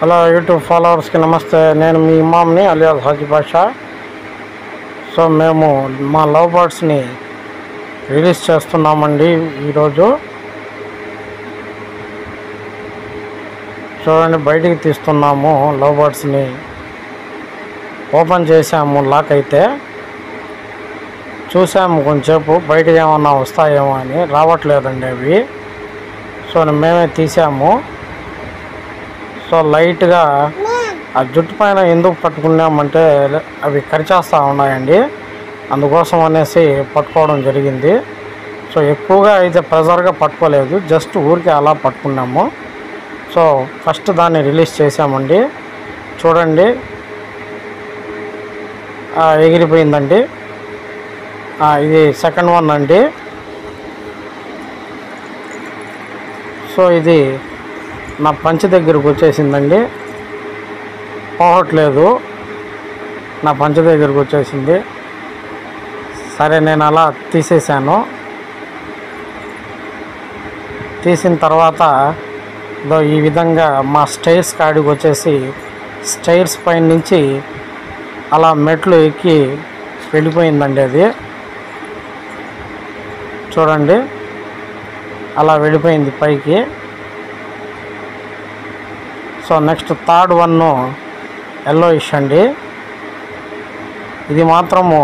Hello YouTube ఫాలోవర్స్కి నమస్తే. నేను మీ ఇమామ్ని alias Haji బాషా. So మేము మా లవ్ బర్డ్స్ని రిలీజ్ చేస్తున్నామండి ఈరోజు. చూడండి, బయటికి తీస్తున్నాము లవ్ బర్డ్స్ని. ఓపెన్ చేసాము, లాక్ అయితే చూసాము కొంచెంసేపు బయటకు ఏమన్నా వస్తాయేమో అని. రావట్లేదండి అవి. సో మేమే తీసాము. సో లైట్గా ఆ జుట్టు పైన ఎందుకు పట్టుకున్నామంటే అవి కరిచేస్తూ ఉన్నాయండి, అందుకోసం అనేసి పట్టుకోవడం జరిగింది. సో ఎక్కువగా అయితే ప్రెజర్గా పట్టుకోలేదు, జస్ట్ ఊరికే అలా పట్టుకున్నాము. సో ఫస్ట్ దాన్ని రిలీజ్ చేసామండి. చూడండి, ఎగిరిపోయిందండి. ఇది సెకండ్ వన్ అండి. సో ఇది నా పంచ దగ్గరకు వచ్చేసిందండి, పోవట్లేదు. నా పంచ దగ్గరకు వచ్చేసింది. సరే, నేను అలా తీసేసాను. తీసిన తర్వాత ఈ విధంగా మా స్టైర్స్ కాడికి వచ్చేసి స్టైర్స్ పైన నుంచి అలా మెట్లు ఎక్కి వెళ్ళిపోయిందండి అది. చూడండి, అలా వెళ్ళిపోయింది పైకి. So next third one yellowish అండి. ఇది మాత్రము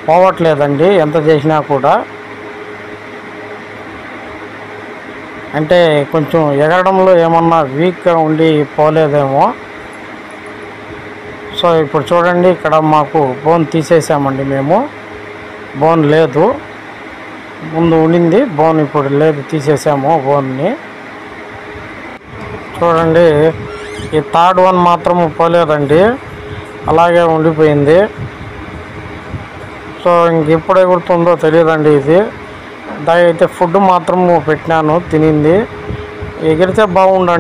పోవట్లేదండి ఎంత చేసినా కూడా. అంటే కొంచెం ఎగరడంలో ఏమన్నా వీక్గా ఉండి పోలేదేమో. సో ఇప్పుడు చూడండి, ఇక్కడ మాకు బోన్ తీసేసామండి మేము. బోన్ లేదు, ముందు ఉండింది బోన్, ఇప్పుడు లేదు, తీసేసాము బోన్ని. చూడండి, ఈ థర్డ్ వన్ మాత్రము పోలేదండి, అలాగే ఉండిపోయింది. సో ఇంకెప్పుడు ఎగురుతుందో తెలియదండి ఇది. దానికి అయితే ఫుడ్ మాత్రము పెట్టినాను, తినింది. ఎగిరితే బాగుండండి.